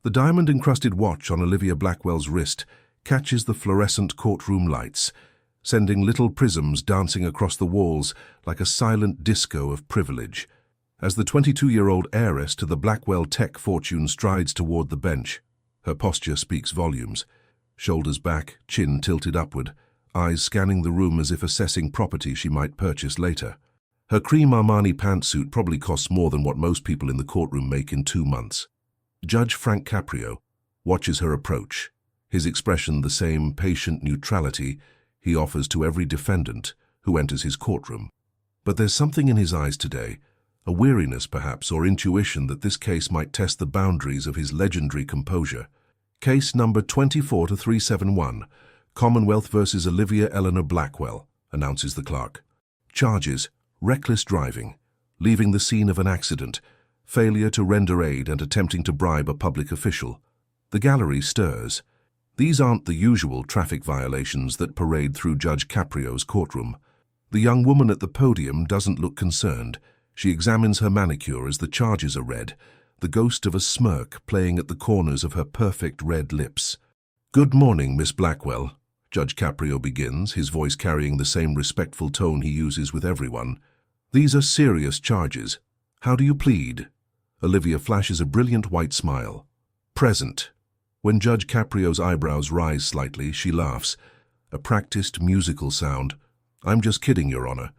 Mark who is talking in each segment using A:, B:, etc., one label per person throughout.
A: The diamond-encrusted watch on Olivia Blackwell's wrist catches the fluorescent courtroom lights, sending little prisms dancing across the walls like a silent disco of privilege. As the 22-year-old heiress to the Blackwell tech fortune strides toward the bench, her posture speaks volumes. Shoulders back, chin tilted upward, eyes scanning the room as if assessing property she might purchase later. Her cream Armani pantsuit probably costs more than what most people in the courtroom make in 2 months. Judge Frank Coprio watches her approach, his expression the same patient neutrality he offers to every defendant who enters his courtroom. But there's something in his eyes today, a weariness perhaps, or intuition that this case might test the boundaries of his legendary composure. Case number 24-371, Commonwealth versus Olivia Eleanor Blackwell, announces the clerk. Charges: reckless driving, leaving the scene of an accident, failure to render aid and attempting to bribe a public official. The gallery stirs. These aren't the usual traffic violations that parade through Judge Coprio's courtroom. The young woman at the podium doesn't look concerned. She examines her manicure as the charges are read, the ghost of a smirk playing at the corners of her perfect red lips. "Good morning, Miss Blackwell," Judge Coprio begins, his voice carrying the same respectful tone he uses with everyone. "These are serious charges. How do you plead?" Olivia flashes a brilliant white smile. "Present." When Judge Coprio's eyebrows rise slightly, she laughs, a practiced musical sound. "I'm just kidding, Your Honor.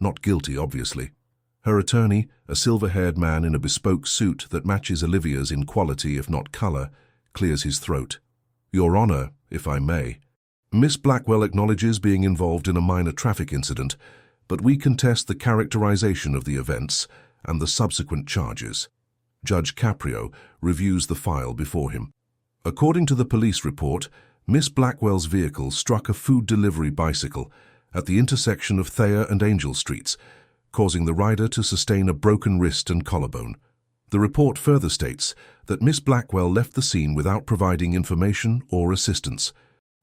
A: Not guilty, obviously." Her attorney, a silver-haired man in a bespoke suit that matches Olivia's in quality if not color, clears his throat. "Your Honor, if I may. Miss Blackwell acknowledges being involved in a minor traffic incident, but we contest the characterization of the events and the subsequent charges." Judge Coprio reviews the file before him. According to the police report, Miss Blackwell's vehicle struck a food delivery bicycle at the intersection of Thayer and Angel Streets, causing the rider to sustain a broken wrist and collarbone. The report further states that Miss Blackwell left the scene without providing information or assistance.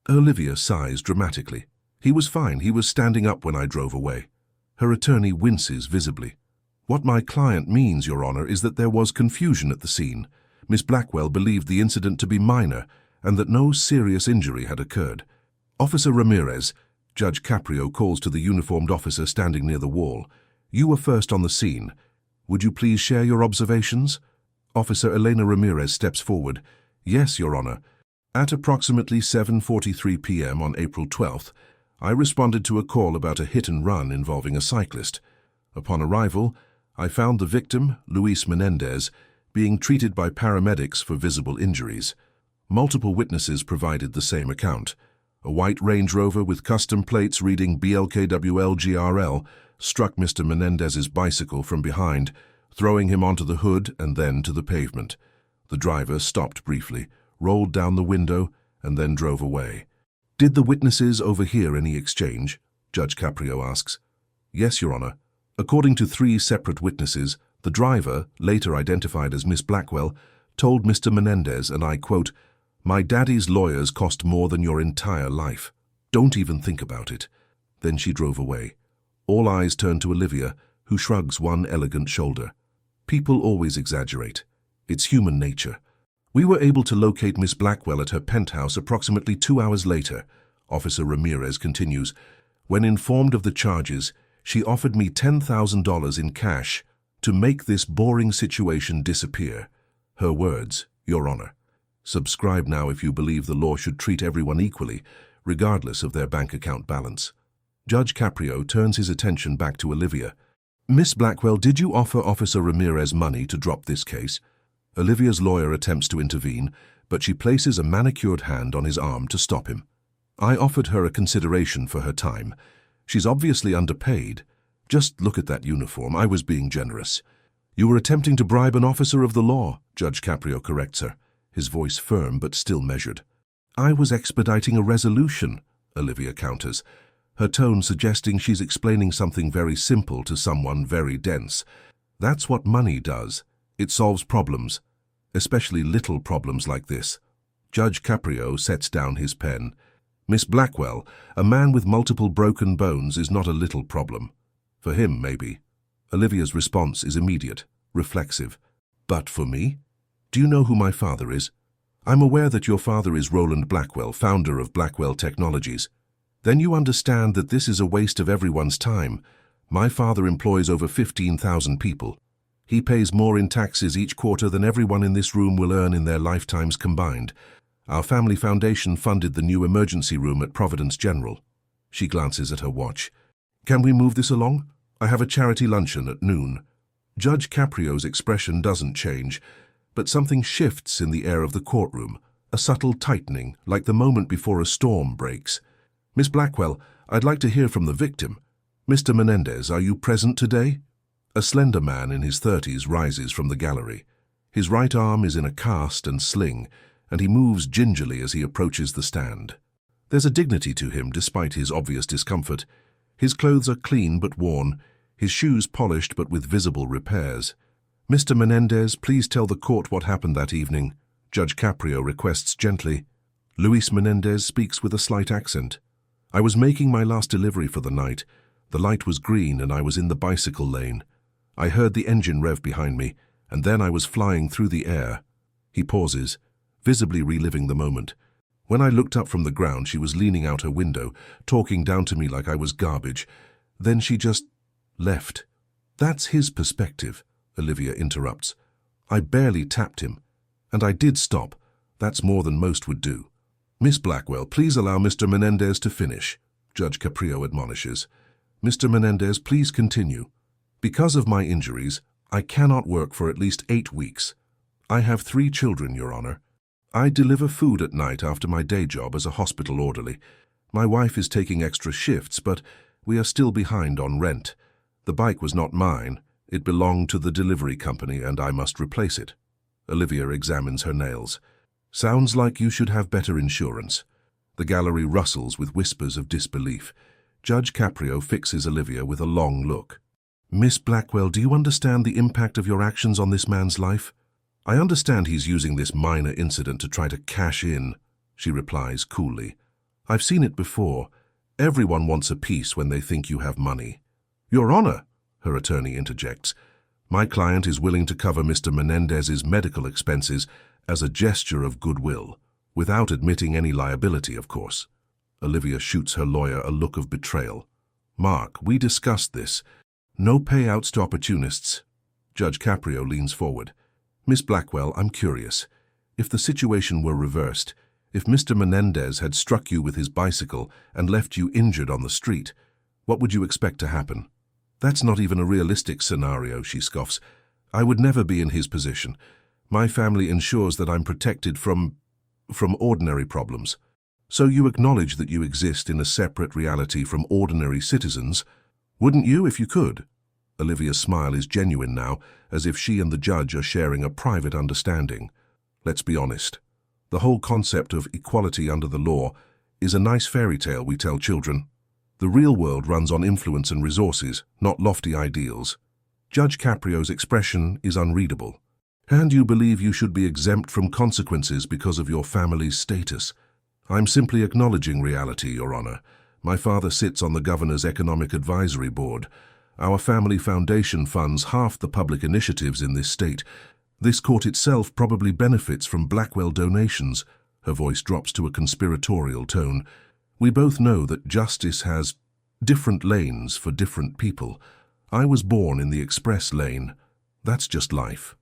A: Olivia sighs dramatically. "He was fine. He was standing up when I drove away." Her attorney winces visibly. "What my client means, Your Honor, is that there was confusion at the scene. Miss Blackwell believed the incident to be minor and that no serious injury had occurred." "Officer Ramirez," Judge Coprio calls to the uniformed officer standing near the wall, "you were first on the scene. Would you please share your observations?" Officer Elena Ramirez steps forward. "Yes, Your Honor. At approximately 7:43 p.m. on April 12th, I responded to a call about a hit-and-run involving a cyclist. Upon arrival, I found the victim, Luis Menendez, being treated by paramedics for visible injuries. Multiple witnesses provided the same account. A white Range Rover with custom plates reading BLKWLGRL struck Mr. Menendez's bicycle from behind, throwing him onto the hood and then to the pavement. The driver stopped briefly, rolled down the window, and then drove away." "Did the witnesses overhear any exchange?" Judge Coprio asks. "Yes, Your Honor. According to 3 separate witnesses, the driver, later identified as Miss Blackwell, told Mr. Menendez, and I quote, 'My daddy's lawyers cost more than your entire life. Don't even think about it.' Then she drove away." All eyes turn to Olivia, who shrugs one elegant shoulder. "People always exaggerate. It's human nature." "We were able to locate Miss Blackwell at her penthouse approximately 2 hours later," Officer Ramirez continues. "When informed of the charges, she offered me $10,000 in cash to make this boring situation disappear." Her words, Your Honor. Subscribe now if you believe the law should treat everyone equally, regardless of their bank account balance. Judge Coprio turns his attention back to Olivia. "Miss Blackwell, did you offer Officer Ramirez money to drop this case?" Olivia's lawyer attempts to intervene, but she places a manicured hand on his arm to stop him. "I offered her a consideration for her time. She's obviously underpaid. Just look at that uniform. I was being generous." "You were attempting to bribe an officer of the law," Judge Coprio corrects her, his voice firm but still measured. "I was expediting a resolution," Olivia counters, her tone suggesting she's explaining something very simple to someone very dense. "That's what money does. It solves problems, especially little problems like this." Judge Coprio sets down his pen. "Miss Blackwell, a man with multiple broken bones is not a little problem. For him, maybe." Olivia's response is immediate, reflexive. "But for me? Do you know who my father is?" I'm aware that your father is Roland Blackwell, founder of Blackwell Technologies. Then you understand that this is a waste of everyone's time. My father employs over 15,000 people. He pays more in taxes each quarter than everyone in this room will earn in their lifetimes combined. Our family foundation funded the new emergency room at Providence General. She glances at her watch. Can we move this along? I have a charity luncheon at noon. Judge Caprio's expression doesn't change, but something shifts in the air of the courtroom, a subtle tightening, like the moment before a storm breaks. Miss Blackwell, I'd like to hear from the victim. Mr. Menendez, are you present today? A slender man in his 30s rises from the gallery. His right arm is in a cast and sling, and he moves gingerly as he approaches the stand. There's a dignity to him despite his obvious discomfort. His clothes are clean but worn, his shoes polished but with visible repairs. Mr. Menendez, please tell the court what happened that evening. Judge Caprio requests gently. Luis Menendez speaks with a slight accent. I was making my last delivery for the night. The light was green and I was in the bicycle lane. I heard the engine rev behind me, and then I was flying through the air. He pauses, visibly reliving the moment. When I looked up from the ground, she was leaning out her window, talking down to me like I was garbage. Then she just left. That's his perspective, Olivia interrupts. I barely tapped him. And I did stop. That's more than most would do. Miss Blackwell, please allow Mr. Menendez to finish, Judge Caprio admonishes. Mr. Menendez, please continue. Because of my injuries, I cannot work for at least 8 weeks. I have 3 children, Your Honor. I deliver food at night after my day job as a hospital orderly. My wife is taking extra shifts, but we are still behind on rent. The bike was not mine. It belonged to the delivery company and I must replace it. Olivia examines her nails. Sounds like you should have better insurance. The gallery rustles with whispers of disbelief. Judge Caprio fixes Olivia with a long look. Miss Blackwell, do you understand the impact of your actions on this man's life? I understand he's using this minor incident to try to cash in, she replies coolly. I've seen it before. Everyone wants a piece when they think you have money. Your Honor, her attorney interjects. My client is willing to cover Mr. Menendez's medical expenses as a gesture of goodwill, without admitting any liability, of course. Olivia shoots her lawyer a look of betrayal. Mark, we discussed this. No payouts to opportunists. Judge Caprio leans forward. Miss Blackwell, I'm curious. If the situation were reversed, if Mr. Menendez had struck you with his bicycle and left you injured on the street, what would you expect to happen? That's not even a realistic scenario, she scoffs. I would never be in his position. My family ensures that I'm protected from ordinary problems. So you acknowledge that you exist in a separate reality from ordinary citizens? Wouldn't you if you could? Olivia's smile is genuine now, as if she and the judge are sharing a private understanding. Let's be honest. The whole concept of equality under the law is a nice fairy tale we tell children. The real world runs on influence and resources, not lofty ideals. Judge Caprio's expression is unreadable. And you believe you should be exempt from consequences because of your family's status. I'm simply acknowledging reality, Your Honor. My father sits on the Governor's Economic Advisory Board. Our family foundation funds half the public initiatives in this state. This court itself probably benefits from Blackwell donations. Her voice drops to a conspiratorial tone. We both know that justice has different lanes for different people. I was born in the express lane. That's just life.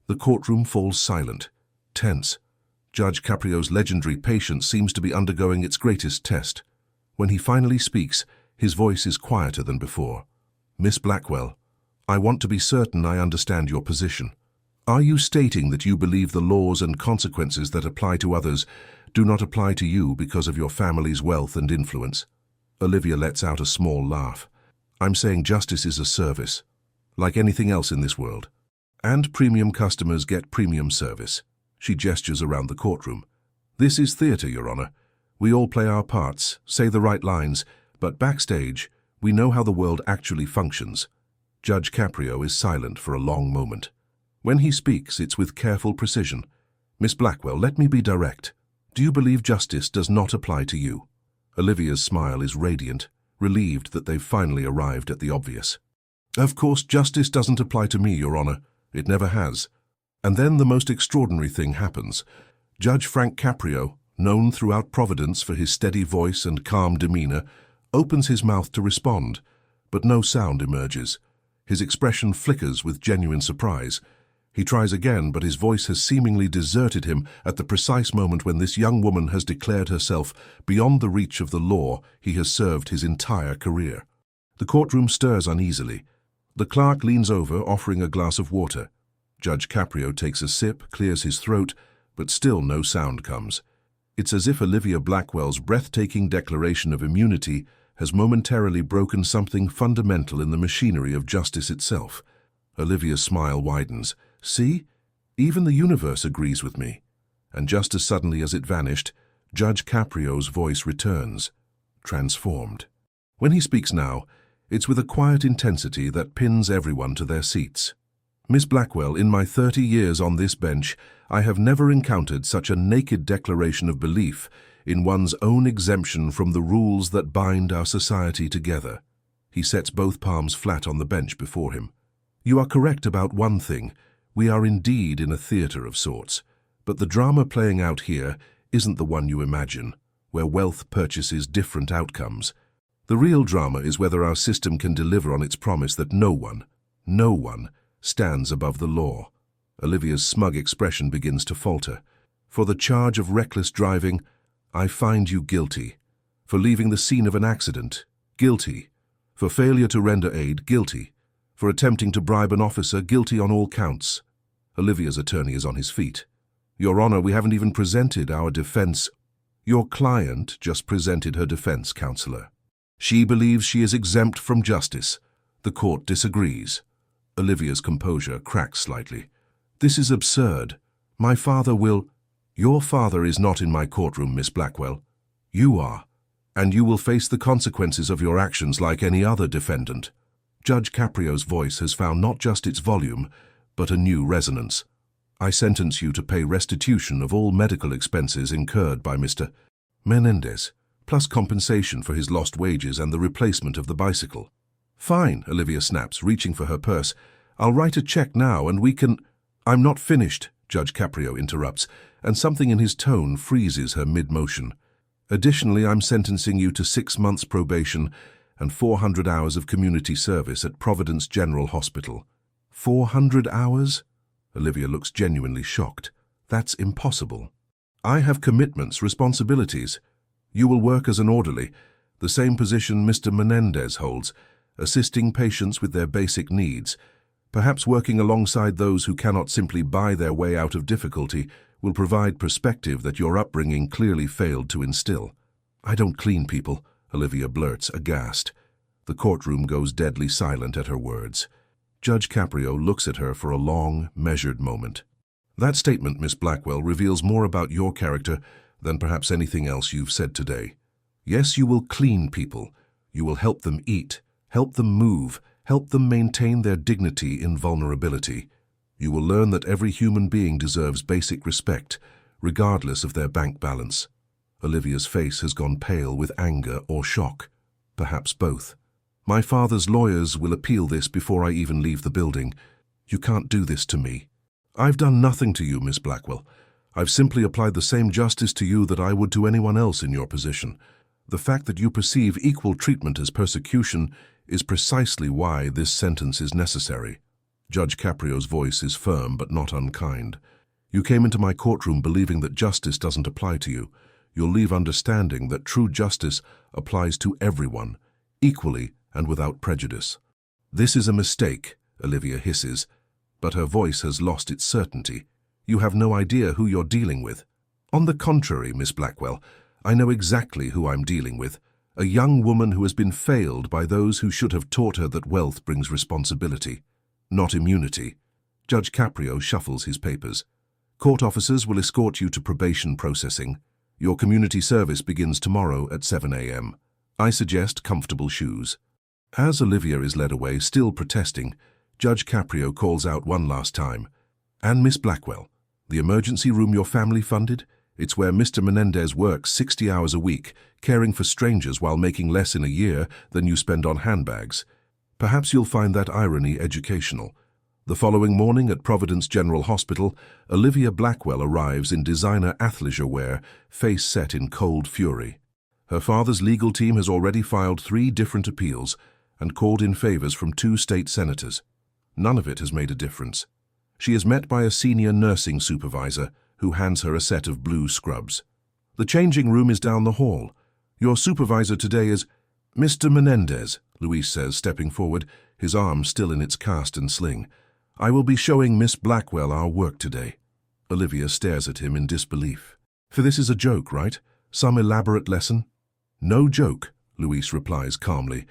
A: The courtroom falls silent, tense. Judge Caprio's legendary patience seems to be undergoing its greatest test. When he finally speaks, his voice is quieter than before. Miss Blackwell, I want to be certain I understand your position. Are you stating that you believe the laws and consequences that apply to others do not apply to you because of your family's wealth and influence? Olivia lets out a small laugh. I'm saying justice is a service, like anything else in this world. And premium customers get premium service. She gestures around the courtroom. This is theater, Your Honor. We all play our parts, say the right lines, but backstage, we know how the world actually functions. Judge Caprio is silent for a long moment. When he speaks, it's with careful precision. Miss Blackwell, let me be direct. Do you believe justice does not apply to you? Olivia's smile is radiant, relieved that they've finally arrived at the obvious. Of course, justice doesn't apply to me, Your Honor. It never has. And then the most extraordinary thing happens. Judge Frank Coprio, known throughout Providence for his steady voice and calm demeanor, opens his mouth to respond, but no sound emerges. His expression flickers with genuine surprise. He tries again, but his voice has seemingly deserted him at the precise moment when this young woman has declared herself beyond the reach of the law he has served his entire career. The courtroom stirs uneasily. The clerk leans over, offering a glass of water. Judge Coprio takes a sip, clears his throat, but still no sound comes. It's as if Olivia Blackwell's breathtaking declaration of immunity has momentarily broken something fundamental in the machinery of justice itself. Olivia's smile widens. See? Even the universe agrees with me. And just as suddenly as it vanished, Judge Coprio's voice returns, transformed. When he speaks now, it's with a quiet intensity that pins everyone to their seats. Miss Blackwell, in my 30 years on this bench, I have never encountered such a naked declaration of belief in one's own exemption from the rules that bind our society together. He sets both palms flat on the bench before him. You are correct about one thing. We are indeed in a theater of sorts. But the drama playing out here isn't the one you imagine, where wealth purchases different outcomes. The real drama is whether our system can deliver on its promise that no one, stands above the law. Olivia's smug expression begins to falter. For the charge of reckless driving, I find you guilty. For leaving the scene of an accident, guilty. For failure to render aid, guilty. For attempting to bribe an officer, guilty on all counts. Olivia's attorney is on his feet. Your Honor, we haven't even presented our defense. Your client just presented her defense, Counselor. She believes she is exempt from justice. The court disagrees. Olivia's composure cracks slightly. This is absurd. My father will... Your father is not in my courtroom, Miss Blackwell. You are. And you will face the consequences of your actions like any other defendant. Judge Coprio's voice has found not just its volume, but a new resonance. I sentence you to pay restitution of all medical expenses incurred by Mr. Menendez, plus compensation for his lost wages and the replacement of the bicycle. Fine, Olivia snaps, reaching for her purse. I'll write a check now and we can... I'm not finished, Judge Coprio interrupts, and something in his tone freezes her mid-motion. Additionally, I'm sentencing you to 6 months probation and 400 hours of community service at Providence General Hospital. 400 hours? Olivia looks genuinely shocked. That's impossible. I have commitments, responsibilities. You will work as an orderly, the same position Mr. Menendez holds, assisting patients with their basic needs. Perhaps working alongside those who cannot simply buy their way out of difficulty will provide perspective that your upbringing clearly failed to instill. I don't clean people, Olivia blurts, aghast. The courtroom goes deadly silent at her words. Judge Coprio looks at her for a long, measured moment. That statement, Miss Blackwell, reveals more about your character than perhaps anything else you've said today. Yes, you will clean people. You will help them eat, help them move, help them maintain their dignity in vulnerability. You will learn that every human being deserves basic respect, regardless of their bank balance. Olivia's face has gone pale with anger or shock, perhaps both. My father's lawyers will appeal this before I even leave the building. You can't do this to me. I've done nothing to you, Miss Blackwell. I've simply applied the same justice to you that I would to anyone else in your position. The fact that you perceive equal treatment as persecution is precisely why this sentence is necessary. Judge Coprio's voice is firm but not unkind. You came into my courtroom believing that justice doesn't apply to you. You'll leave understanding that true justice applies to everyone, equally and without prejudice. This is a mistake, Olivia hisses, but her voice has lost its certainty. You have no idea who you're dealing with. On the contrary, Miss Blackwell, I know exactly who I'm dealing with. A young woman who has been failed by those who should have taught her that wealth brings responsibility, not immunity. Judge Coprio shuffles his papers. Court officers will escort you to probation processing. Your community service begins tomorrow at 7 a.m. I suggest comfortable shoes. As Olivia is led away, still protesting, Judge Coprio calls out one last time. And Miss Blackwell, the emergency room your family funded? It's where Mr. Menendez works 60 hours a week, caring for strangers while making less in a year than you spend on handbags. Perhaps you'll find that irony educational. The following morning at Providence General Hospital, Olivia Blackwell arrives in designer athleisure wear, face set in cold fury. Her father's legal team has already filed 3 different appeals and called in favors from 2 state senators. None of it has made a difference. She is met by a senior nursing supervisor who hands her a set of blue scrubs. The changing room is down the hall. Your supervisor today is Mr. Menendez, Luis says, stepping forward, his arm still in its cast and sling. I will be showing Miss Blackwell our work today. Olivia stares at him in disbelief. For this is a joke, right? Some elaborate lesson? No joke, Luis replies calmly.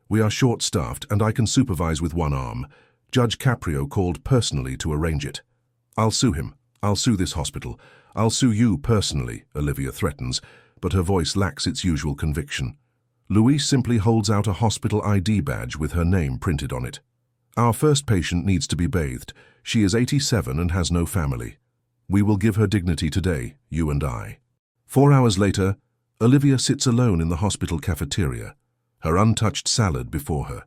A: We are short-staffed and I can supervise with one arm. Judge Coprio called personally to arrange it. I'll sue him. I'll sue this hospital. I'll sue you personally, Olivia threatens, but her voice lacks its usual conviction. Luis simply holds out a hospital ID badge with her name printed on it. Our first patient needs to be bathed. She is 87 and has no family. We will give her dignity today, you and I. 4 hours later, Olivia sits alone in the hospital cafeteria, her untouched salad before her.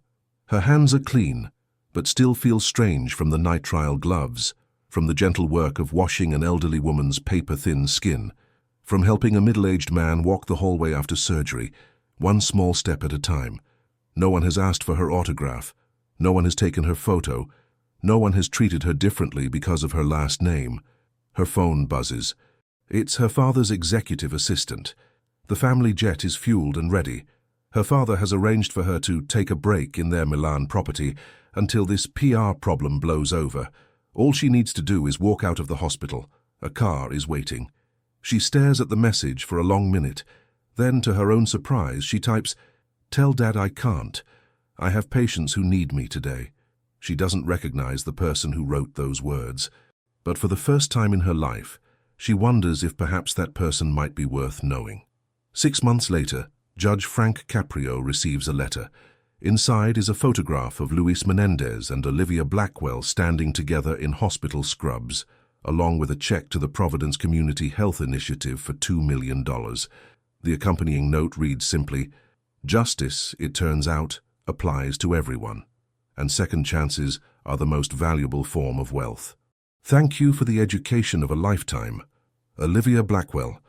A: Her hands are clean, but still feel strange from the nitrile gloves, from the gentle work of washing an elderly woman's paper-thin skin, from helping a middle-aged man walk the hallway after surgery, one small step at a time. No one has asked for her autograph. No one has taken her photo. No one has treated her differently because of her last name. Her phone buzzes. It's her father's executive assistant. The family jet is fueled and ready. Her father has arranged for her to take a break in their Milan property until this PR problem blows over. All she needs to do is walk out of the hospital. A car is waiting. She stares at the message for a long minute. Then, to her own surprise, she types, "Tell Dad I can't. I have patients who need me today." She doesn't recognize the person who wrote those words. But for the first time in her life, she wonders if perhaps that person might be worth knowing. 6 months later, Judge Frank Coprio receives a letter. Inside is a photograph of Luis Menendez and Olivia Blackwell standing together in hospital scrubs, along with a check to the Providence Community Health Initiative for $2 million. The accompanying note reads simply, "Justice, it turns out, applies to everyone, and second chances are the most valuable form of wealth. Thank you for the education of a lifetime. Olivia Blackwell."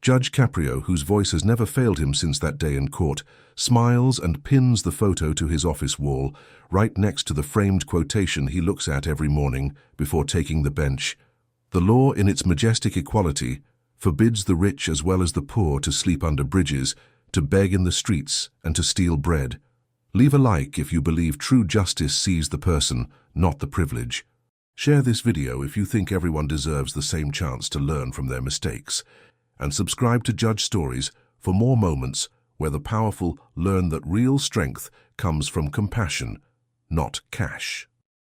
A: Judge Coprio, whose voice has never failed him since that day in court, smiles and pins the photo to his office wall, right next to the framed quotation he looks at every morning before taking the bench. The law, in its majestic equality, forbids the rich as well as the poor to sleep under bridges, to beg in the streets, and to steal bread. Leave a like if you believe true justice sees the person, not the privilege. Share this video if you think everyone deserves the same chance to learn from their mistakes. And subscribe to Judge Stories for more moments where the powerful learn that real strength comes from compassion, not cash.